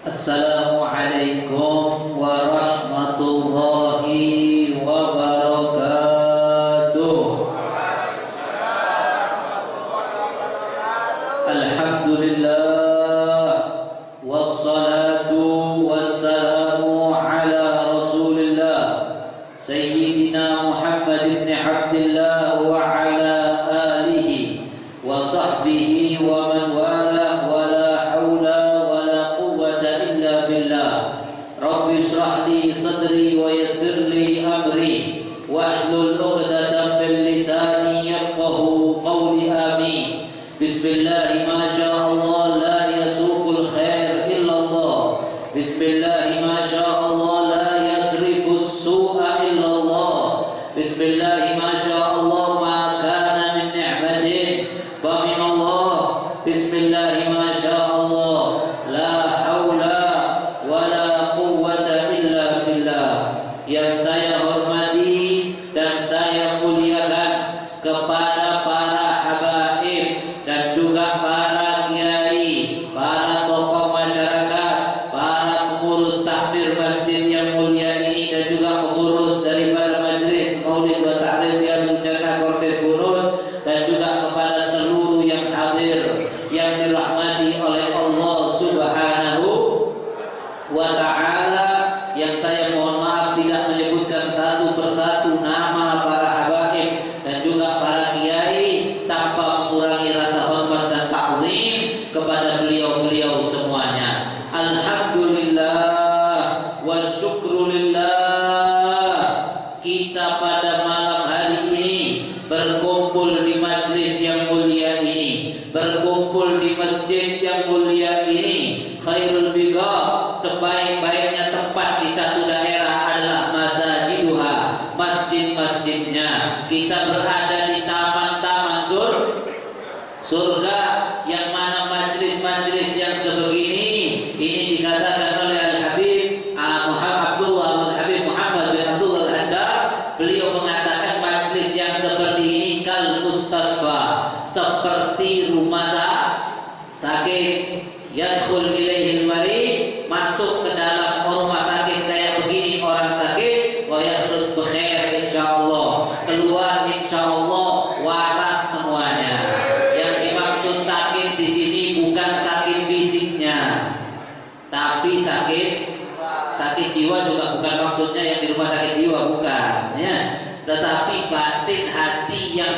Assalamualaikum warahmatullahi wabarakatuh. Alhamdulillah, wassalatu wassalamu ala rasulillah Sayyidina Muhammad ibn Abdillah wa ala alihi wa sahbihi wa man walah wa la hawla wa la quwwata illa billah. Rabbi israh li sadri wa yassir li amri wahlul 'uqdatam min lisani yafqahu qawli. Amin. Bismillah, ma syaa Allah, la yasuqul khair illallah. Bismillah, ma syaa Allah, la yasrifus su'a illallah. Bismillah, ma syaa Allah, ma kana min ni'matin fa min Allah. Bismillah, ma syaa Allah, la haula wa la quwwata illa billah. Yang saya hormati dan saya muliakan kepada para habaib dan juga para kiai, para tokoh masyarakat, para pengurus takmir masjid yang mulia ini, dan juga pengurus daripada majelis Maulid wa Ta'lim yang menjaga Kortes Burun, dan juga kepada seluruh yang hadir yang dirahmati oleh Allah Subhanahu wa Ta'ala. Yang saya mohon maaf tidak menyebutkan satu persatu nama para habaib dan juga para kiai tanpa mengurangi rasa hormat dan ta'zim kepada beliau-beliau semuanya. Alhamdulillah wa syukrulillah, kita pada malam hari ini berkumpul di majlis yang mulia ini, berkumpul di masjid yang mulia ini. Khairul biqa, sebaik-baiknya tempat di satu daerah adalah masajiduha, masjid-masjidnya. Kita berada di taman-taman surga, yang mana majlis-majlis yang sebegini ini dikatakan oleh Al-Habib Abdullah Habib Muhammad bin Abdullah Al-Haddad. Beliau mengatakan majlis yang seperti ini kal mustasfa, seperti rumah sakit. Yadkhul ilaihil marid, masuk ke dalam rumah sakit kayak begini orang sakit. Wa yakhruj bi khair insyaallah, keluar insyaallah waras semuanya. Yang dimaksud sakit di sini bukan sakit fisiknya, tapi sakit jiwa juga bukan maksudnya yang di rumah sakit jiwa, bukan ya, tetapi batin hati yang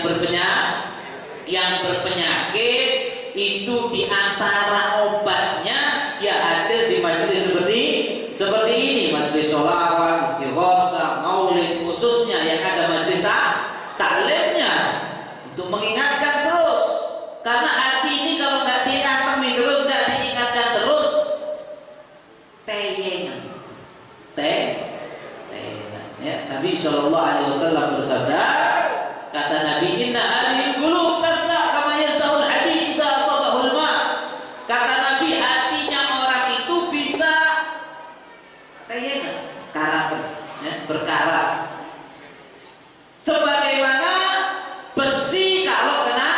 berpenyakit itu diantara obatnya ya hadir di majelis seperti ini, majelis sholawat, istighosah, maulid, khususnya yang ada majelis taklimnya, untuk mengingatkan terus. Karena hati ini kalau nggak diatami terus, nggak diingatkan terus, teyengan. Ya, Nabi Shallallahu Alaihi Wasallam bersabda, kata Nabi, inna hadhil qulub tasda kama yazdahul hadid idza asabahul ma. Kata Nabi, hatinya orang itu bisa teyengan, karat, ya, berkarat. Sebagaimana besi kalau kena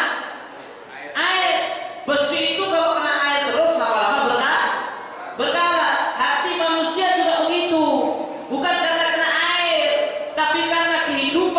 air, besi itu kalau kena air terus lama-lama berkarat. Hati manusia juga begitu, bukan karena kena air, tapi karena kehidupan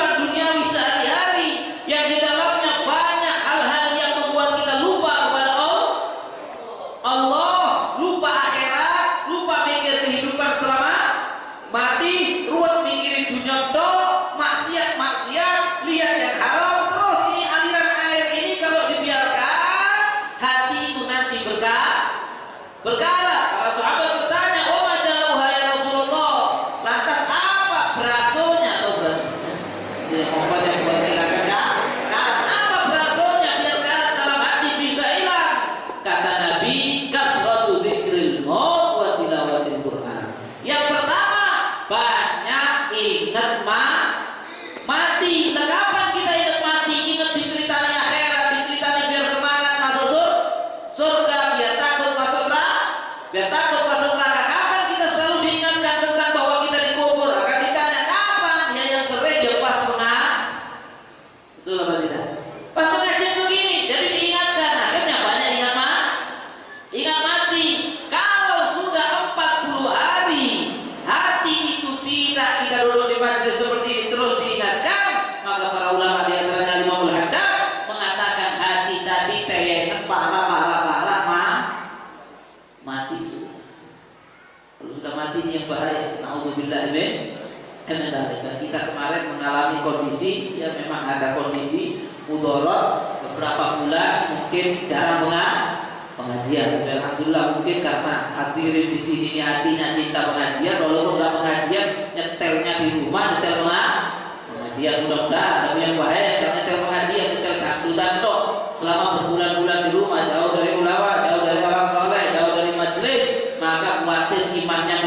sudah mati ini yang bahaya. Naudzubillah min. Dan kita kemarin mengalami kondisi, ya memang ada kondisi mudarat beberapa bulan mungkin jarang pengajian. Alhamdulillah mungkin karena hadirin di sini hatinya cinta pengajian, walaupun nggak pengajian, nyetelnya di rumah, nyetel pengajian. Mudah-mudahan. Tapi yang bahaya jangan nyetel pengajian, nyetel dangdutan tok. Selama berbulan-bulan di rumah, jauh dari ulama, jauh dari orang soleh, jauh dari majelis, maka khawatir imannya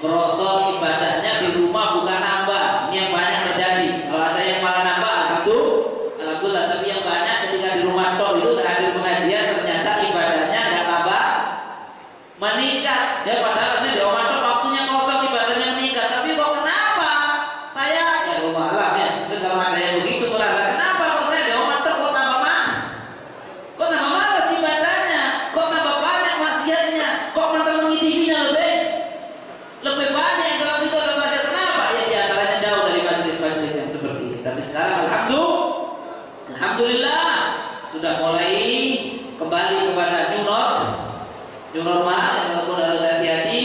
merosot, ibadahnya di rumah bukan nambah. Ini yang banyak terjadi. Kalau ada yang malah nambah, alhamdulillah. Tapi yang banyak ketika di rumah tok itu terhadir pengajian, ternyata ibadahnya nggak tambah, meningkat. Ya padahal ini di rumah tok waktunya kosong, ibadahnya meningkat. Tapi kok kenapa? Saya ya Allah alam ya. Tapi kalau ada yang begitu merasa kenapa kok saya di rumah tok kok tambah malas ibadahnya, kok tambah banyak maksiatnya, kok menonton TV-nya lebih banyak yang dalam itu ada maksiat. Kenapa? Ya diantaranya jauh dari majelis-majelis yang seperti ini. Tapi sekarang alhamdulillah sudah mulai kembali kepada new normal yang walaupun harus hati-hati.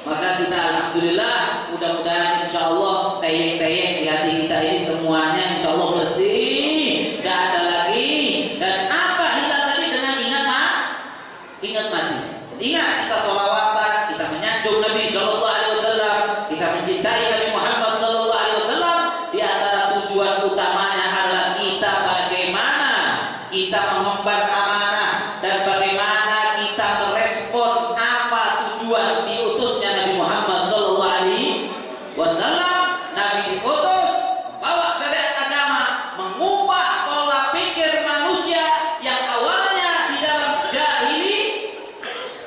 Maka kita alhamdulillah mudah-mudahan insya Allah tayeng-tayeng di hati kita ini semuanya insya Allah bersih, tidak ada lagi. Dan apa hilang tadi dengan ingat mati. Ingat kita sholawatan, kita menyanjung Nabi Sallallahu Alaihi Wasallam, kita mencintai Nabi Muhammad Sallallahu Alaihi Wasallam. Di antara tujuan utamanya adalah kita bagaimana kita mengemban amanah dan bagaimana kita merespon apa tujuan diutusnya Nabi Muhammad Sallallahu Alaihi Wasallam. Nabi diutus membawa syariat agama, mengubah pola pikir manusia yang awalnya di dalam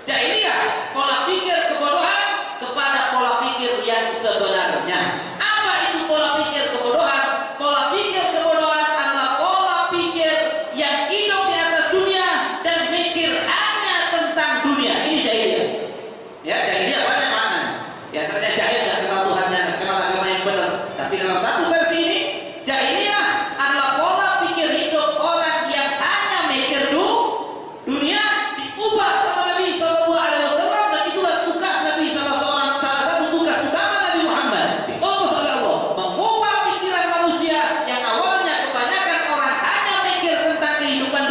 jahiliyah, pola pikir kebodohan kepada pola pikir yang sebenarnya. Apa itu pola pikir kebodohan? Pola pikir kebodohan adalah pola pikir yang hidup di atas dunia dan mikir hanya tentang dunia. Ini jahiliyah. Ya, jahiliyah banyak makna. Ya, ternyata jahil tidak kenal Tuhannya, tidak kenal agama yang benar. Tapi dalam satu versi ini, jahiliyah adalah pola pikir hidup orang yang hanya mikir dunia, diubah sama Nabi Sallallahu Alaihi Wasallam. Dan itulah tugas Nabi, salah satu tugas utama Nabi Muhammad diutus oleh Allah, mengubah pikiran manusia yang awalnya kebanyakan orang hanya mikir tentang kehidupan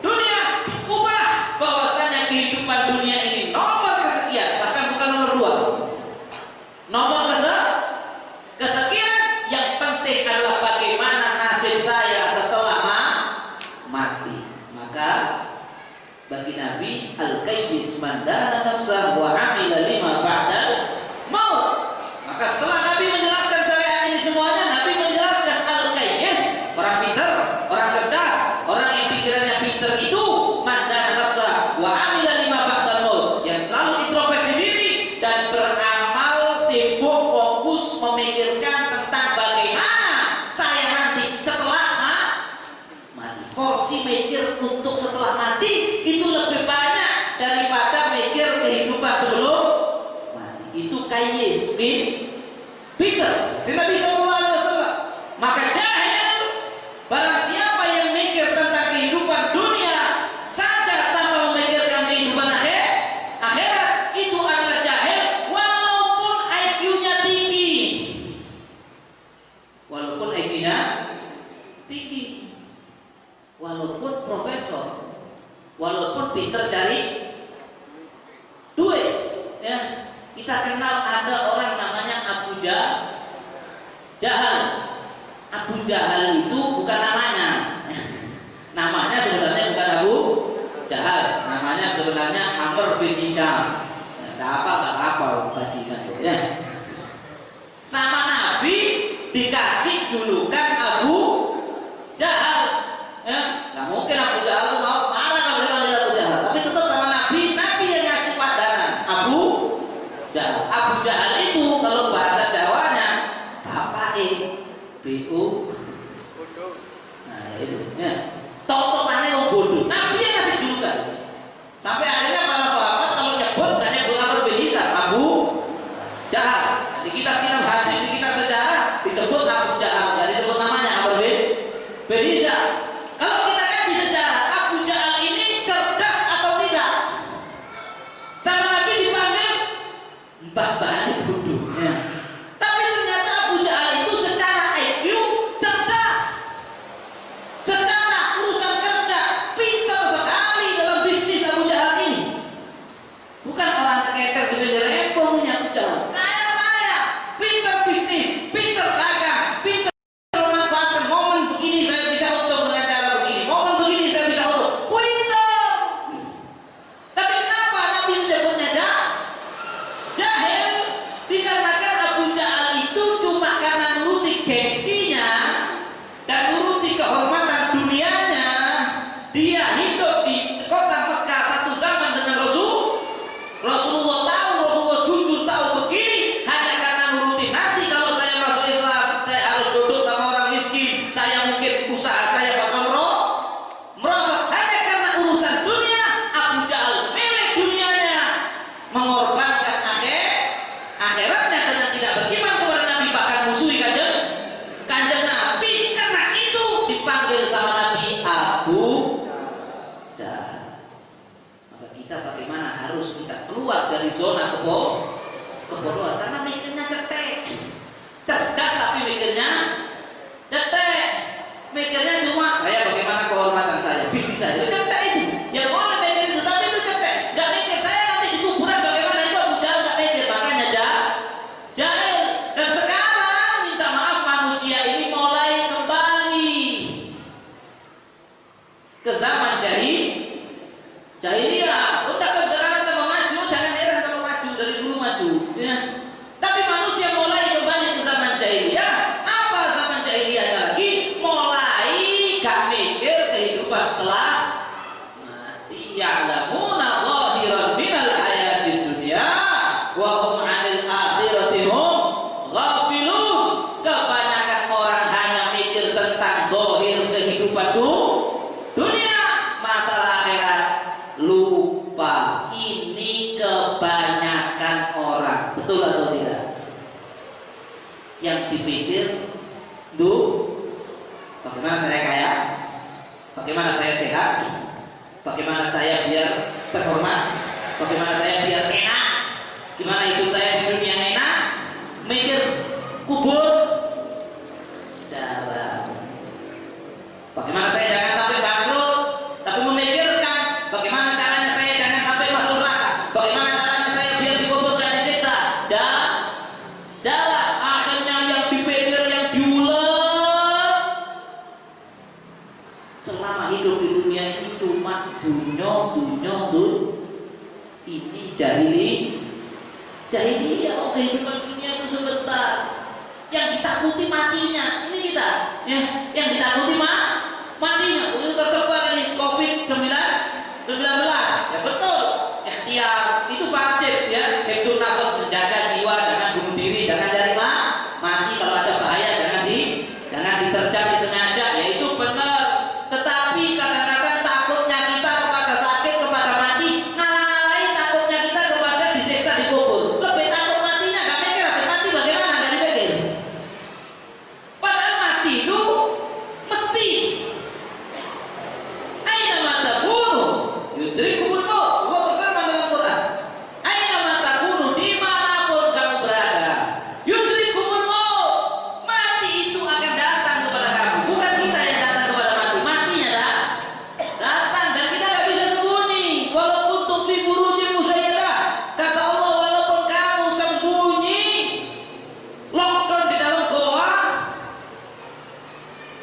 dunia, diubah bahwasanya kehidupan dunia ini nomor kesekian, bahkan bukan nomor 2, nomor kesekian. Yang penting adalah bagaimana nasib saya setelah mati. Maka bagi Nabi al-qayyis man dana nafsahu wa 'amila lima ba'dal maut. Maka setelah Nabi menjelaskan syariat ini semuanya, Nabi menjelaskan al-qayyis, orang pintar, orang cerdas, orang yang pikirannya pintar itu man dana nafsahu wa 'amila lima ba'dal maut, yang selalu introspeksi diri dan beramal sibuk fokus memikirkan tentang bagaimana saya nanti setelah mati. Porsi mikir untuk setelah mati itu lebih banyak daripada mikir kehidupan sebelum mati. Itu kayyis, pintar. Si Nabi Sallallahu Alaihi Wasallam. Maka jahil barang siapa yang mikir tentang kehidupan dunia saja tanpa memikirkan kehidupan akhirat, itu adalah jahil walaupun IQ-nya tinggi. Walaupun profesor, walaupun pinter cari duit, ya. Kita kenal ada orang namanya Abu Jahal. Abu Jahal itu bukan namanya. Namanya sebenarnya bukan Abu Jahal. Namanya sebenarnya Amr bin Hisham. Enggak apa-apa bajingan itu, ya. Sama Nabi dikasih julukan Abu Jahal. Ya, nggak mungkin Abu Jahal mau marah kalau dipanggil Abu Jahal. Tapi tetap sama Nabi yang ngasih padanan Abu Jahal. Abu Jahal itu kalau bahasa Jawanya bapak BU. Nah itu, ya. Totokannya yang bodoh. Nabi yang ngasih julukan. Sampai akhirnya para sahabat kalau nyebut nggak nyebut Amr bin Hisham, Abu Jahal. Di kitab-kitab hadis, di kitab sejarah disebut Abu Jahal, nggak disebut namanya Amr bin Hisham. Kalau kita kan di sejarah, Abu Jahal ini cerdas atau tidak? Sama Nabi dipanggil bah-bahan bodoh. Ya. Tapi ternyata Abu Jahal itu secara IQ cerdas, secara urusan kerja pintar sekali dalam bisnis. Abu Jahal ini bukan orang seketer di pinggir rempong punya Abu Jahal. Kaya, pintar bisnis, pintar dagang, pintar memanfaatkan momen begini saya bisa untung dengan cara begini, momen begini saya bisa untung. Pintar. Tapi kenapa Nabi menyebutnya jahil? Dikarenakan Abu Jahal itu cuma karena nuruti gengsinya dan nuruti kehormatan dunianya, dia hidup di kota Mekah satu zaman dengan Rasulullah tahu, Rasulullah jujur tahu begini, hanya karena nuruti nanti kalau saya masuk Islam saya harus duduk sama orang miskin, saya mungkin usaha saya bakal merosot. Hanya karena urusan dunia Abu Jahal milik dunianya, mengorbankan akhiratnya dengan tidak beriman kepada Nabi, bahkan musuhi kanjeng Nabi. Karena itu dipanggil sama Nabi Abu Jahal. Maka kita bagaimana harus kita keluar dari zona kebodohan, karena mikirnya cetek, cerdas tapi mikirnya cetek, mikirnya cuma saya bagaimana kehormatan saya, bisnis saya, cetek itu. Ya boleh mikir itu, tapi itu cetek. Gak mikir saya nanti di kuburan bagaimana, itu Abu Jahal gak mikir, makanya jahil. Dan sekarang minta maaf manusia ini mulai kembali ke zaman jahiliyah. Udah kan sekarang tambah maju, jangan heran kalau maju, dari dulu maju ya. Tapi manusia mulai kembali ke zaman jahiliyah. Apa zaman jahiliyahnya lagi? Mulai gak mikir kehidupan setelah mati. Ya'lamuna zahiran minal hayatid dunya wa hum 'anil akhirati hum ghafilun. Kebanyakan orang hanya mikir tentang zahir kehidupan dunia, masalah akhirat lupa. Ini kebanyakan orang, betul atau tidak? Yang dipikir bagaimana saya kaya, bagaimana saya sehat, bagaimana saya biar terhormat, bagaimana saya biar enak, gimana hidup saya di dunia enak. Mikir kubur, bagaimana saya jangan sampai bangkrut, tapi memikirkan bagaimana caranya saya jangan sampai masuk neraka, bagaimana caranya saya biar dikubur dan disiksa. Jalan akhirnya yang dipikir, yang diulang selama hidup di dunia ini cuma dunia. Ini jahiliyah. Oh, kehidupan dunia itu sebentar, yang ditakuti matinya. Ini kita ya, yang ditakuti matinya. Itu tersebar ini COVID-19 ya, betul. Ikhtiar itu wajib ya, hibdun nafas, menjaga jiwa, jangan bunuh diri, jangan cari mati. Kalau ada bahaya jangan diterjang, disengaja, ya itu benar. Tetapi kadang-kadang takutnya kita kepada sakit, kepada mati, ngalah-ngalahin takutnya kita kepada disiksa, dikubur. Lebih takut matinya, gak mikir habis mati bagaimana, gak dipikir. Padahal mati itu mesti. Aina ma takunu yudrikumul maut. Allah berfirman dalam Quran, aina ma takunu, dimanapun kamu berada, yudrikumul maut, mati itu akan datang kepada kamu. Bukan kita yang datang kepada mati, matinya datang, dan kita gak bisa sembunyi. Walaupun kuntum fi burujin musayyadah, kata Allah, walaupun kamu sembunyi lockdown di dalam goa,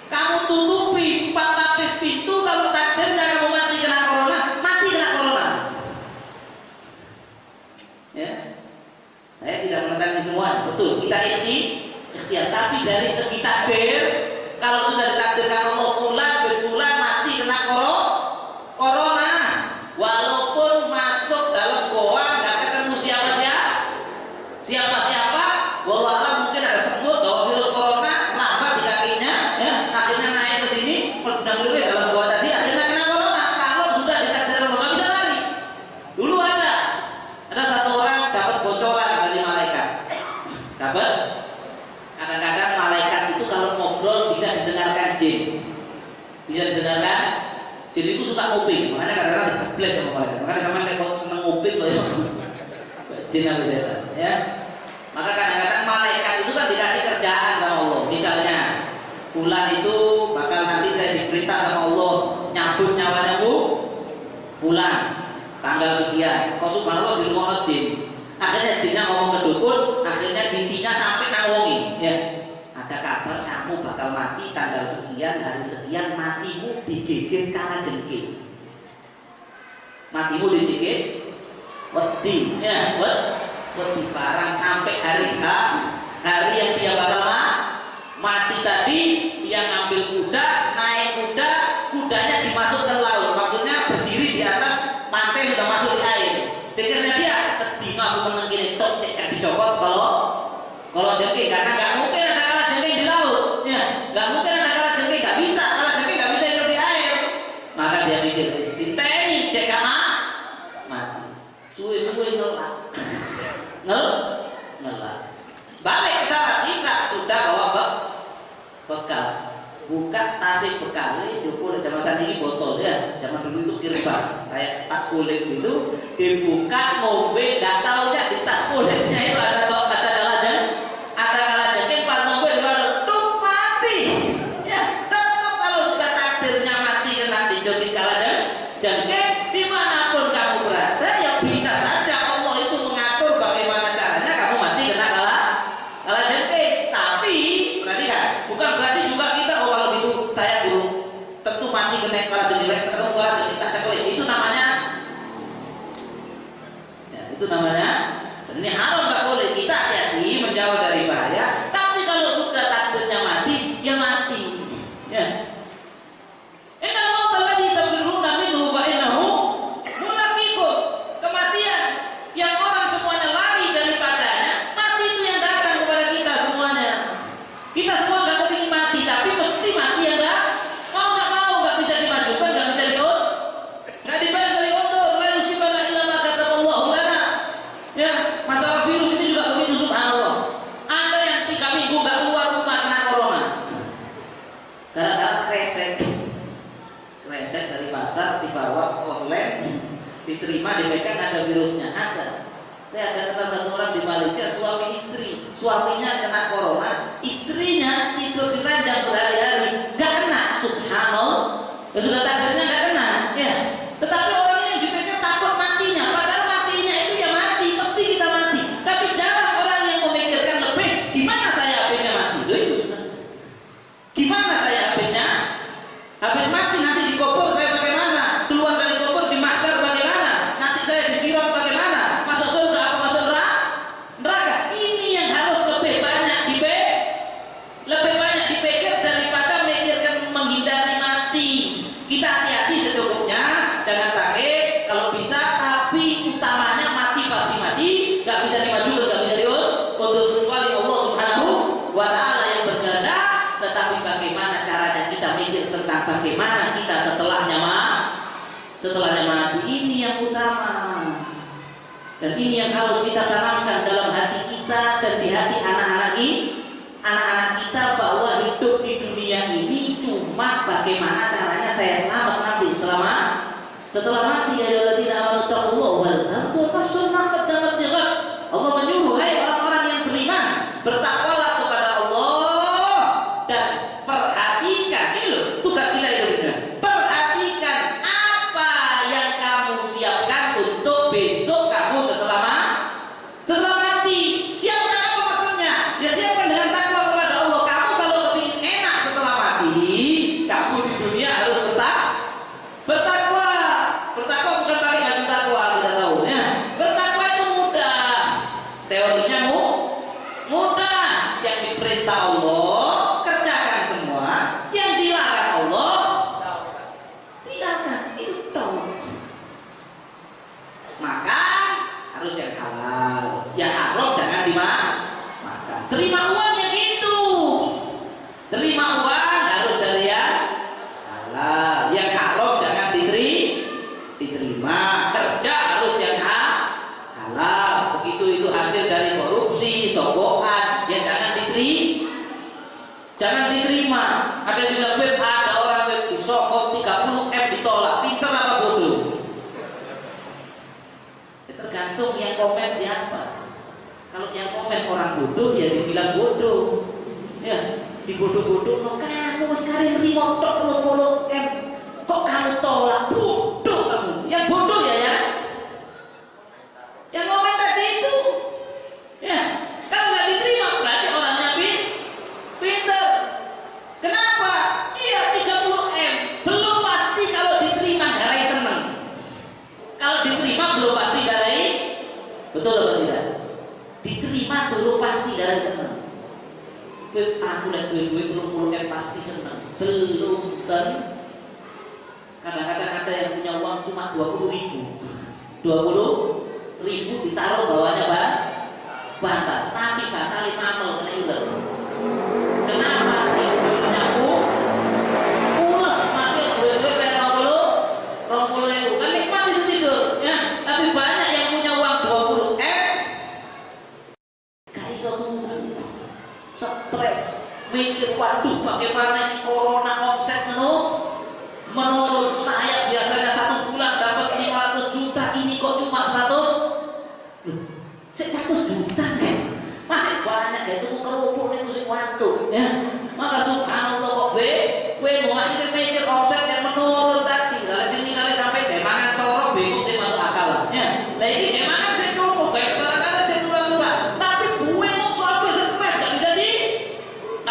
kamu tutupi 4 lapis pintu, kalau takdirnya kamu mati kena corona, mati kena corona. Ya, saya tidak mengatakan semua, betul. Kita ikhtiar, tapi dari segi takdir, kalau sudah ditakdirkan Allah fulan berfulan mati kena corona, walaupun masuk dalam goa nggak ketemu siapa, wallahualam mungkin ada semut bawa virus corona, nambah di kakinya, ya, akhirnya naik ke sini, berdiri dalam goa tadi, akhirnya kena corona. Kalau sudah ditakdirkan Allah nggak bisa lari. Dulu ada satu orang dapat bocoran dari malaikat, kadang-kadang malaikat itu kalau ngobrol bisa didengarkan jin. Jin apa setan ya. Maka kadang-kadang malaikat itu kan dikasih kerjaan sama Allah. Misalnya bulan itu bakal nanti saya diperintah sama Allah nyabut nyawanya bulan tanggal sekian. Kok subhanallah di rumah jin. Akhirnya jinnya ngomong ke dukun, akhirnya jintinya sampai nangongi ya. Ada kabar kamu bakal mati tanggal sekian, hari sekian, matimu digigit kalajengking. Matimu digigit wedi ya, wedi barang sampai hari yang dia bakal mati tadi. Dia ngambil kuda, naik kuda, kudanya dimasukkan laut. Maksudnya berdiri di atas pantai sudah masuk di air. Pikirnya dia sedih aku menang gini tok cek dicopot kalau jengking, karena nggak mungkin ada kalajengking di laut ya, nggak mungkin ada kalajengking, nggak bisa kalajengking nggak bisa hidup di air. Maka dia mikir diteni cek mati suwe-suwe ngelak balik kita sudah bawa bekal, buka tasik bekalnya jupul. Zaman saat ini botol ya, zaman dulu itu kirban kayak tas kulit gitu, dibuka ngombe, nggak taunya di tas kulitnya itu ada kalajengking pas ngombe di mana tuh mati ya. Tetap kalau sudah takdirnya mati kena dijogit kalajengking, dimanapun kamu berada ya bisa saja Allah itu mengatur bagaimana caranya kamu mati kena kalajengking. Tapi berarti kan bukan berarti juga kita kalau gitu saya dulu tentu mati kena kalajengking, ketemu kalajengking tak ceklik. Itu namanya ini haram, nggak boleh. Kita hati-hati menjauh dari bahaya. Tapi kalau sudah takdirnya mati ya mati ya. Inna mautal ladzi tafirruna minhu fa innahu mulaqikum. Kematian yang orang semuanya lari daripadanya, mati itu yang datang kepada kita semuanya. Kita semua nggak kepingin mati, tapi mesti mati ya nggak mau, nggak bisa dimajukan, nggak bisa diundur, nggak dibayar dari undur. La yusibana illa ma kataballahu lana ya. Masalah virus ini juga begitu subhanallah. Ada yang 3 minggu nggak keluar rumah kena corona gara-gara kresek dari pasar dibawa online, diterima, dipegang, ada virusnya. Ada. Saya ada kenal satu orang di Malaysia, suami istri, suaminya kena corona, istrinya tidur di ranjang berhari-hari nggak kena. Subhanallah, ya sudah takdirnya nggak kena ya. Tetapi orang yang dipegang takut matinya, padahal matinya itu ya mati, pasti kita mati. Tapi jarang orang yang memikirkan lebih gimana saya habisnya mati. Itu gimana saya habis mati, nanti dikubur saya bagaimana, keluar dari kubur di mahsyar bagaimana, nanti saya disirat bagaimana, masuk surga apa masuk neraka. Ini yang harus lebih banyak dipikir daripada memikirkan menghindari mati. Kita hati-hati secukupnya, jangan sakit kalau bisa, tapi utamanya mati pasti mati, nggak bisa dimajukan, nggak bisa diundur kecuali Allah Subhanahu wa Ta'ala yang berkehendak. Tetapi bagaimana caranya kita mikir tentang bagaimana kita setelahnya mati, ini yang utama. Dan ini yang harus kita tanamkan dalam hati kita dan di hati anak-anak kita, bahwa hidup di dunia ini cuma bagaimana caranya saya selamat nanti setelah mati. Ya alladzina amanu taqullaha wal tanzur nafsun ma qaddamat lighad. Allah menyuruh, hai orang-orang yang beriman, bertakwalah kepada Allah dan perhatikan. Ini loh tugas kita itu. Perhatikan apa yang kamu siapkan untuk besok kamu setelah mati. Siapkan apa maksudnya? Ya siapkan dengan takwa kepada Allah. Kamu kalau ingin enak setelah mati, kamu di dunia harus bertakwa. Bertakwa bukan pakai baju takwa, kita tahu ya. Bertakwa itu mudah, teorinya mudah. Yang diperintah Allah kerjakan semua, yang dilarang Allah tinggalkan. Itu tahu. Maka harus yang halal, ya haram jangan dimakan. Terima uangnya gitu, terima uang harus dari yang halal, yang haram jangan diterima. Kerja harus yang halal, begitu itu hasil dari korupsi, sogokan, ya jangan diterima. Ada di dalam web, ada orang web disogok 30 M ditolak, pintar apa bodoh? Tergantung yang komen siapa? Kalau yang komen orang bodoh ya dibilang bodoh. Ya, dibodoh-bodoh no kamu sekarang nerima tok 30M. Kok kamu tolak? Bodoh kamu. Yang bodoh ya. Yang komen tadi itu. Ya, kalau nggak diterima berarti orangnya pinter. Kenapa? Iya 30M. Belum pasti kalau diterima garai seneng. Kalau diterima belum pasti garai. Betul atau tidak? Diterima belum pasti garai seneng. Aku lihat duit 30M pasti seneng. Belum kan? Kadang-kadang ada yang punya uang cuma 20.000. 20.000 ditaruh bawahnya bantal, tapi bantal 5 kena ular. Kenapa? Duitnya pules masuk duit-duit kayak 20.000 kan nikmat itu tidur ya. Tapi banyak yang punya uang 20M gak iso tunggu, stres mikir waduh bagaimana corona omset menurut saya biasanya 1 bulan dapat 500 juta, ini kok cuma 100 juta kan? Masih banyak ya, itu kerupuk itu sih waktu ya. Maka subhanallah kok gue mau akhirnya mikir omset yang menurun tadi. Lalu sini misalnya sampai demangan sorok bingung sih masuk akal ya. Nah ini demangan saya kerupuk baik kadang-kadang saya turun-turun. Tapi gue mau sampai stres gak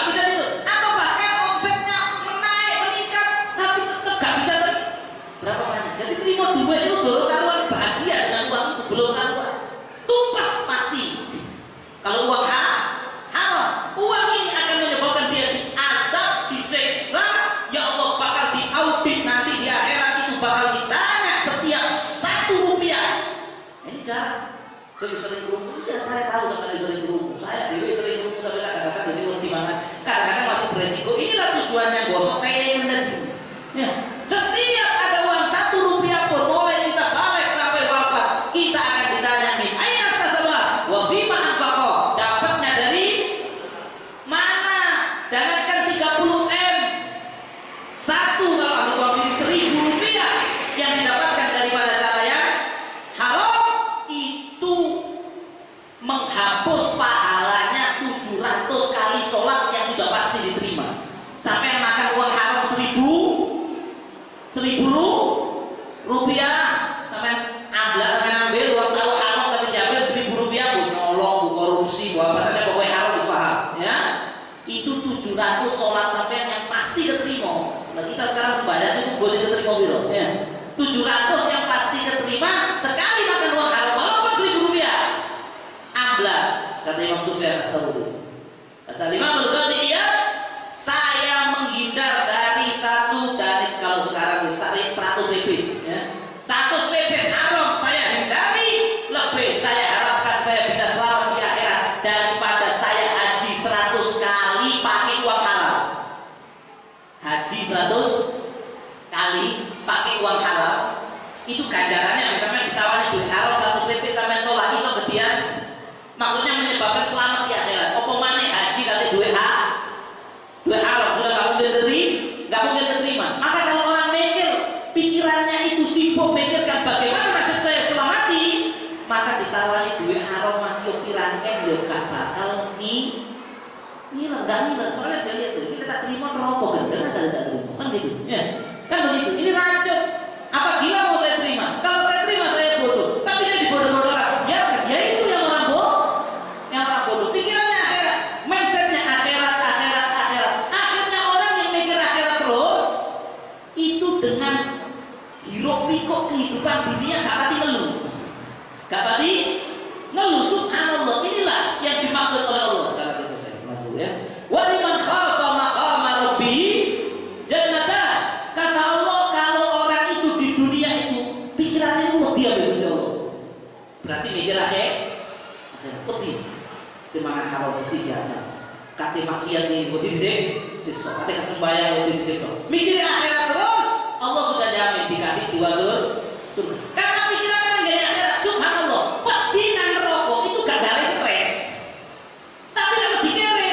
bisa itu. Atau bahkan omsetnya menaik meningkat tapi tetap gak bisa berapa banyak. Jadi terima duit itu dorong karuan bahagia dengan uang itu belum karuan. Tumpas pasti. Kalau uang haram, uang ini akan menyebabkan dia diadab, disiksa. Ya Allah bakal diaudit nanti di akhirat itu bakal ditanya setiap 1 rupiah. Ini cara. Saya sering berumur, ya saya tahu sampai sering berumur. Saya dewi sering berumur tapi kadang-kadang berisiko di mana? Kadang-kadang masih beresiko. Inilah tujuannya gosok kayak yang tadi. Ya, setiap ada uang 1 rupiah pun mulai kita balik sampai wafat, kita akan ditanya nih, aina tasabah wa bima anfaqo. Dapatnya dari mana? Jangankan 30M. 1 kalau aku posisi 1.000 rupiah yang didapatkan daripada cara yang haram itu menghapus pahalanya 700 kali sholat yang sudah pasti diterima. Sampai yang makan uang haram 1.000 rupiah sampai ambil uang tahu haram tapi diambil 1.000 rupiah bu nolong, bu korupsi, bu apa saja pokoknya haram paham ya. Itu 700 sholat sampai yang pasti diterima. Nah kita sekarang sembahyang itu bos itu terima biro ya. 700 yang pasti diterima sekali makan uang haram walaupun 1.000 rupiah. Amblas kata Imam Sufyan kata Imam Al-Ghazali ya, saya menghindar dari satu dari kalau sekarang 100 pipis ya. 100 pipis haram saya hindari, lebih saya harapkan saya bisa selamat di akhirat daripada saya haji 100 kali pakai uang halal. Haji 100 kali pakai uang halal itu ganjarannya misalnya ditawari duit haram 100 pipis sampai tolak iso gedean. Maksudnya menyebabkan selamat di akhirat. Apa mana haji kali duit haram sudah nggak mungkin diterima. Maka kalau orang mikir pikirannya itu sibuk mikirkan bagaimana nasib saya setelah mati, maka ditawari duit haram masih pirangnya dia gak bakal nggak soalnya dia lihat tuh ini tak terima rokok kan ada terima kan gitu ya kan begitu. Ini racun. Apa gila mau saya terima? Kalau saya terima saya bodoh, tapi saya dibodoh-bodoh orang. Ya itu yang orang bodoh. Pikirannya akhirat, mindsetnya akhirat. Akhirnya orang yang mikir akhirat terus itu dengan hiruk pikuk kehidupan dunia gak pati ngeluh. Subhanallah, inilah yang dimaksud oleh Allah. Karena itu saya maksud ya. Wa liman khafa maqama rabbih jannatan. Kata Allah kalau orang itu di dunia itu pikirannya dia begitu Allah. Berarti mikir akhirat putih. Dimangan haram putih ya. Kate maksiat ini putih sih. Siksa. Kate sembahyang putih siksa. Mikir akhirat terus, Allah sudah jamin dikasih 2 surga. Karena pikirannya kan gak akhirat. Subhanallah. Pedinan rokok itu gak ada stres. Tapi dapat dikere.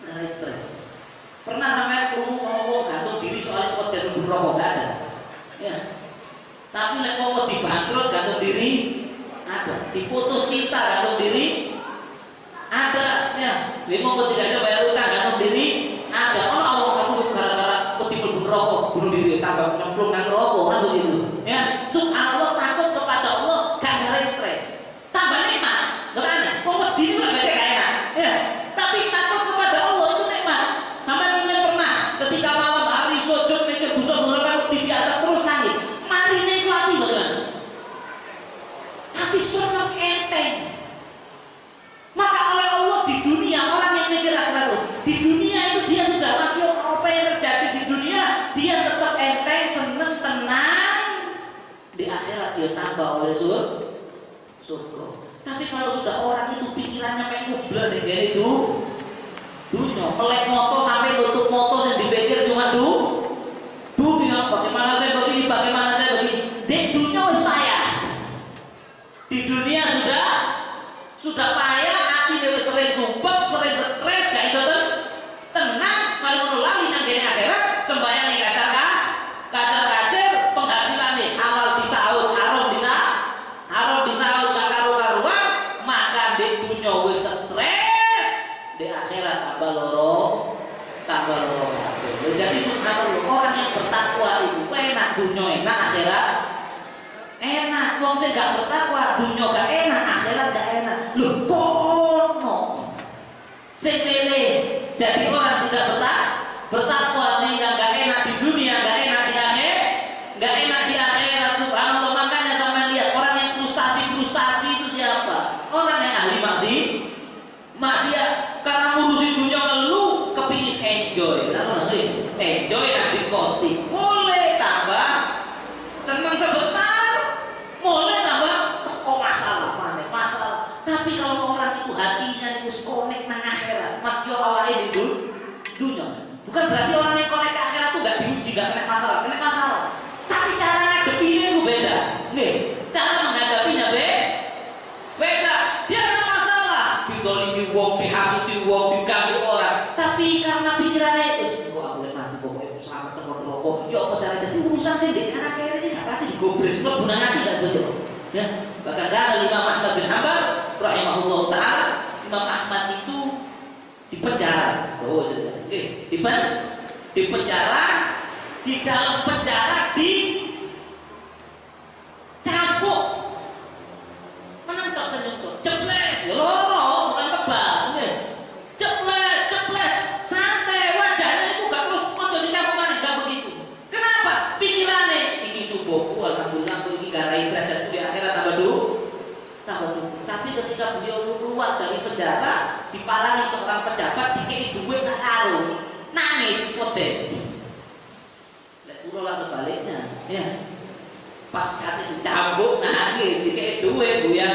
Gak ada stres. Pernah sampai ngomong gantung diri soalnya kok dan rokok gak ada. Ya. Tapi lek kok dibangkrut gantung diri ada. diputus cinta gantung diri ada ya. 5 atau 3 jam bayar utang gantung diri ada. Oh Allah kamu gara-gara ketimbul rokok bunuh diri tambah nyemplung nang rokok kan begitu ya. Subhanallah takut kepada Allah gak ada stres tambah nikmat loh kan kok diri lah baca gak enak ya. Tapi takut kepada Allah itu nikmat. Sampai mungkin pernah ketika malam hari sujud mikir dosa beneran di atas terus nangis marinya itu hati bagaimana? Hati senang enteng. Maka oleh Allah di dunia orang yang mikir akhirat terus di dunia itu dia sudah masih apa yang terjadi di dunia dia tetap enteng senang tenang. Di akhirat dia tambah oleh surga. Tapi kalau sudah orang itu pikirannya pengen ngubler kayak itu dunia pelek moto sampai tutup moto yang dipikir cuma dunia bagaimana saya begini bagaimana saya begini. Di dunia wis payah. Di dunia sudah payah hati dia sering sumpah sering stres gak iso tenang mari ngono lali nang kene akhirat sembayang ning kacar-kacir penghasilan nih halal disaut haram disaut gak karu-karuan maka di dunia wis stres di akhirat tambah loro. Jadi subhanallah orang yang bertakwa itu enak dunia enak akhirat enak. Wong sing gak bertakwa dunia gak enak akhirat gak enak. Loh kono sing pilih jadi orang tidak bertakwa sehingga gak enak di dunia gak enak di akhirat subhanallah. Makanya sama lihat orang yang frustasi itu siapa? Orang yang ahli maksiat karena ngurusin dunia ngeluh kepingin enjoy nang diskotik mulai tambah senang sebentar mulai tambah masalah. Tapi kalau orang itu hatinya itu connect nang akhirat mas yo awake di dunia bukan berarti orang yang connect ke akhirat itu gak diuji gak kena masalah tapi cara ngadepinnya itu beda nih cara menghadapinya beda. Dia kena masalah ditolimi wong dihasuti wong diganggu orang tapi karena pikirannya itu kok aku mati pokoknya selamat teman rokok ya apa cara jadi urusan sih deh karena kayaknya ini gak pasti digobres nggak hati gak betul ya. Bahkan ada Imam Ahmad bin Hanbal rahimahullah ta'ala Imam Ahmad itu dipenjara dipenjara di dalam penjara dicambuk menentok senyum ceples loro bukan kebal ceples santai wajahnya itu gak terus mojo dicambuk mana gak begitu. Kenapa? Pikirannya ini tubuhku alhamdulillah aku ini garai derajatku di akhirat tambah dulu. Tapi ketika beliau keluar dari penjara diparangi seorang pejabat dikei duit sakarung nangis kote. Kulo lah sebaliknya ya pas kate dicambuk nangis dikei duit guyu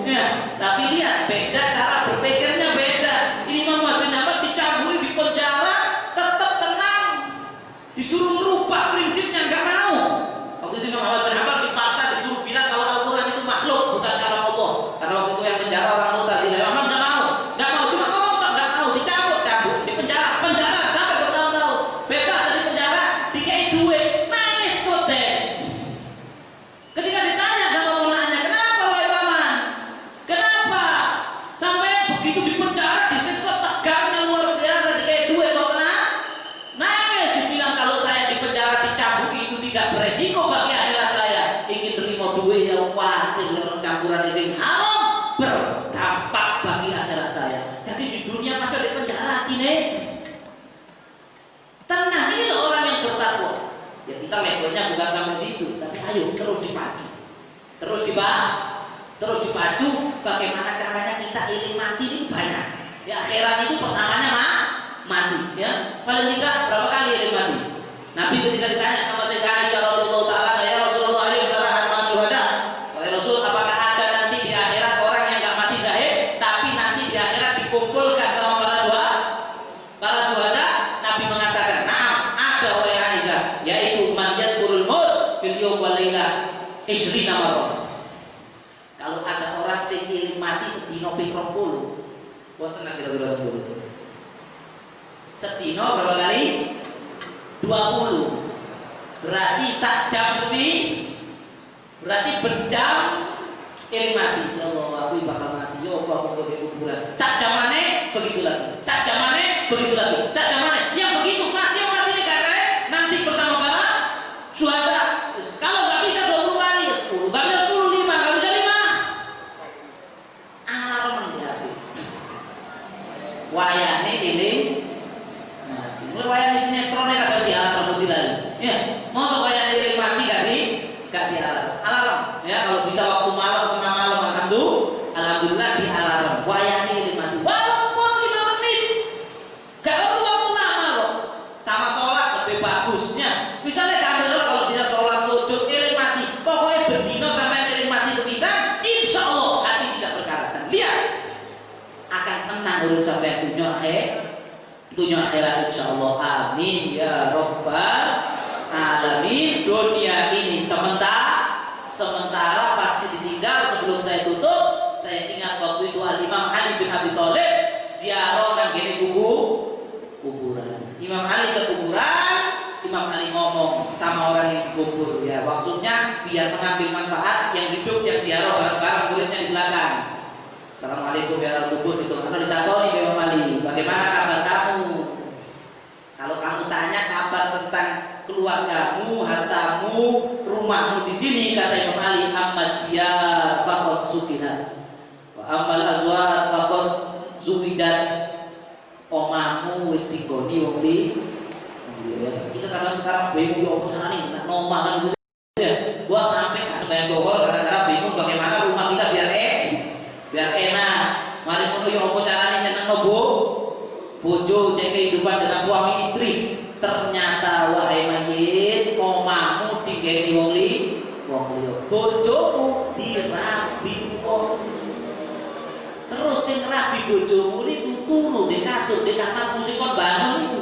ya. Tapi lihat beda cara berpikirnya beda. Ini Imam Ahmad bin Hanbal dicambuk di penjara tetap tenang disuruh merubah prinsipnya nggak mau. Waktu itu Imam Ahmad bin Hanbal dipaksa disuruh bilang kalau Al-Quran itu makhluk bukan kalam Allah. Karena waktu itu yang penjara orang Mu'tazilah. Imam Ahmad nggak mau cuma ngomong nggak mau dicambuk di penjara sampai bertahun-tahun bebas dari penjara dikei duit nangis kote. Ketika ditanya sama mulanya kenapa wahai paman kenapa sampai begitu di penjara disiksa tegang yang luar biasa dikei duit kok nangis. Dibilang kalau saya di penjara dicambuk itu tidak beresiko bagi akhirat saya ingin terima duit yang khawatir dengan campuran sing haram berdampak bagi akhirat saya. Jadi di dunia masih di penjara ini tenang. Ini loh orang yang bertakwa ya. Kita levelnya bukan sampai situ tapi ayo terus dipacu bagaimana caranya kita ingin mati ini banyak ya. Akhirat itu pertamanya mati ya. Paling tidak berapa kali ingin mati. Nabi ketika ditanya sama Sayyidah Aisyah radhiyallahu taala ya Rasulullah ayo syarahan masyhuhada wahai Rasul apakah ada nanti di akhirat orang yang enggak mati syahid tapi nanti di akhirat dikumpulkan sama para syuhada. Nabi mengatakan na'am ada wahai Aisyah yaitu man yadkurul maut fil yawm wal lailah 20 marrah. Kalau ada orang sing iling mati sedina ping 20 wonten nang kira-kira 20 sedina berapa kali 20 berarti sak jam sepi Berarti berjam eling mati. Ya Allah, aku bakal mati. Ya Allah, aku di kuburan. Sak jamane begitu lagi. Sak jamane begitu lagi. Sak jamane yang begitu masih mati nih kakak. Nanti bersama para syuhada. Kalau nggak bisa 20 kali ya 10. Nggak bisa 10 5, nggak bisa 5. Alarm di hati. Wayane ini. Nah, mulai wayane sinetron kadang di alarm lagi. Ya, mau wayane ini mati gak di alarm. Ya, kalau bisa waktu malam tengah malam alhamdulillah di alarm. Wayane ini mati. Walaupun 5 menit. Gak perlu waktu lama loh. Sama sholat lebih bagusnya. Misalnya kamu kalau tidak sholat sujud ini mati. Pokoknya berdino sampai ini mati sepisah. Insya Allah hati tidak berkaratan. Lihat. Akan tenang urut sampai dunia akhirat insya Allah. Amin ya Rabbal alamin. Dunia ini sementara pasti ditinggal. Sebelum saya tutup, saya ingat waktu itu Imam Ali bin Abi Thalib ziarah nang gene kuburan. Imam Ali ke kuburan, Imam Ali ngomong sama orang yang dikubur ya, maksudnya biar mengambil manfaat yang hidup yang ziarah bareng-bareng muridnya di belakang. Assalamualaikum ya orang kubur gitu. Kalau ditakoni Imam Ali, bagaimana kabar kamu? Kalau kamu tanya kabar tentang keluargamu, hartamu, rumahmu di sini, kata Imam Ali, Ahmad dia faqad sukinat wa amal azwat faqad zuwijat. Omamu wis digoni wong li. Kita kadang sekarang bingung apa carane nak nomah kan gitu ya. Gua sampai gak sembahyang zuhur karena bingung bagaimana rumah kita biar enak. Mari ngono yo apa carane nyenengno bojo cek kehidupan dengan suami istri. Ternyata wahai mayit, omamu digeni wong liya. Bojomu dirabi wong. Terus sing rabi bojomu niku turu di kasur di kamar sing kon bangun itu.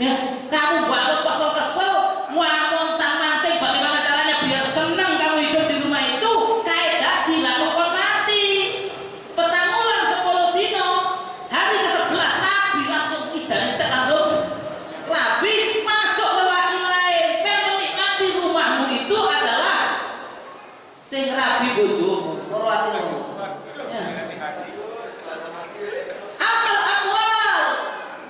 Ya, kamu bangun kesel-kesel, montang-manting bagaimana caranya biar senang kamu hidup di rumah itu. Kayak dilakukan mati. Petang ulang 10 dino. Hari ke-11 rabi langsung idan langsung rabi masuk lelaki lain. Yang menikmati rumahmu itu adalah sing rabi bojomu. Ora ati.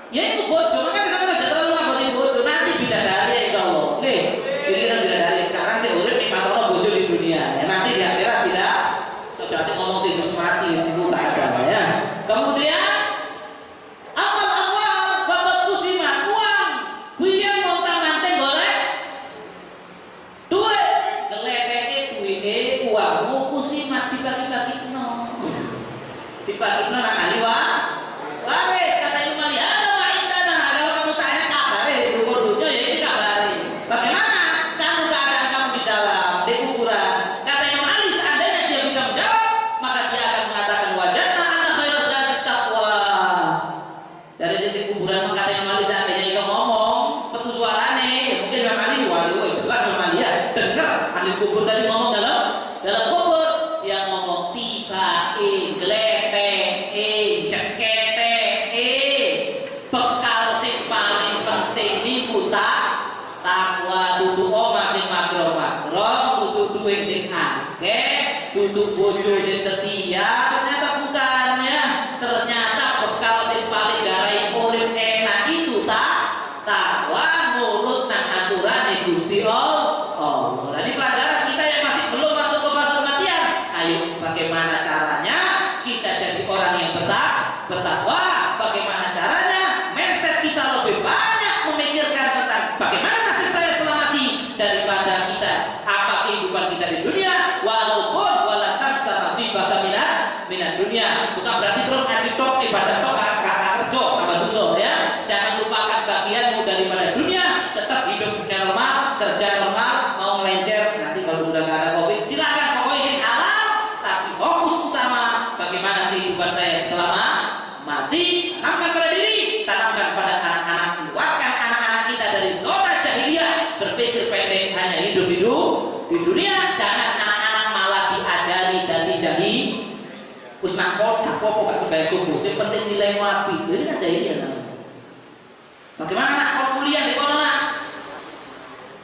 Ya itu bojo, makanya sampai aja terlalu ngabari bojo. Nanti bidadari insya Allah. Nih, pikiran bidadari sekarang sih urip nikmat Allah bojo di dunia. Ya nanti di akhirat tidak. Coba ngomong sih terus mati, itu tak ada ya. Kemudian amal awal babat kusiman uang. Biar montang-manting golek duit, gelepeke duite uangmu kusiman dibagi-bagi no. Dibagi no nang aliwa. Laris kata Imam Ali, kubur tadi ngomong dalam kubur yang ngomong tiba glepe cekete bekal sing paling penting niku takwa dudu omah sing makro dudu duit sing akeh dudu bojo sing setia. Ternyata bukannya, ternyata bekal sing paling garai urip enak itu takwa nurut nang aturane Gusti Allah. Ini pelajaran kita yang masih belum masuk ke fase kematian. Ayo, bagaimana caranya kita jadi orang yang bertakwa? Bagaimana caranya mindset kita lebih banyak memikirkan tentang bagaimana nasib saya setelah mati daripada kita apa kehidupan kita di dunia. Walaupun walatan nasibaka minat dunia. Bukan berarti terus ngaji tok ibadah tok kakak kerja tambah dosa ya. Jangan lupakan bagianmu daripada dunia. Tetap hidup dunia normal, kerja normal. Nanti kalau sudah nggak ada COVID, silakan pokoknya sing halal. Tapi fokus utama bagaimana kehidupan saya setelah mati. Tanamkan pada diri, tanamkan pada anak-anak, keluarkan anak-anak kita dari zona jahiliyah berpikir pendek hanya hidup di dunia. Jangan anak-anak malah diajari dari jahil. Usman tak pokok gak sebaik subuh. Yang penting nilai wapi. Ini kan jahiliyah namanya. Bagaimana anak kamu kuliah di corona?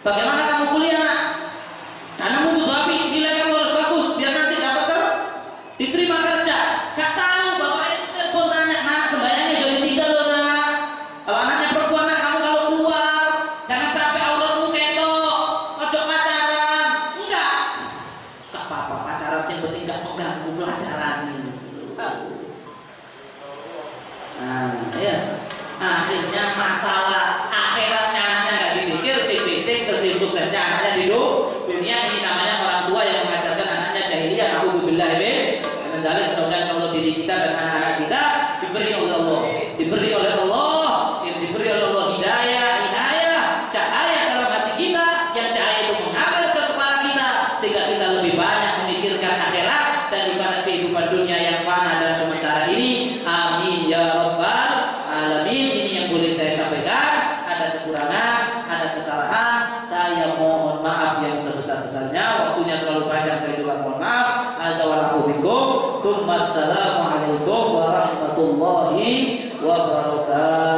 Bagaimana kamu kuliah nak? Karena butuh api, nilai kamu kok ganggu pelajaran ini. Nah, ya. Akhirnya masalah akhiratnya anaknya nggak dipikir, si suksesnya anaknya di dunia. Ini namanya orang tua yang mengajarkan anaknya jahiliyah. Alhamdulillah ini. Mudah-mudahan Allah diri kita dan anak-anak kita diberi oleh Allah, diberi oleh Allah hidayah, cahaya dalam hati kita, yang cahaya itu mengalir ke kepala kita sehingga kita lebih banyak memikirkan akhirat daripada kehidupan dunia yang fana dan sementara ini. Amin ya rabbal alamin. Ini yang boleh saya sampaikan. Ada kekurangan, ada kesalahan, saya mohon maaf yang sebesar-besarnya. Waktunya terlalu panjang, saya juga mohon maaf. Assalamualaikum warahmatullahi wabarakatuh.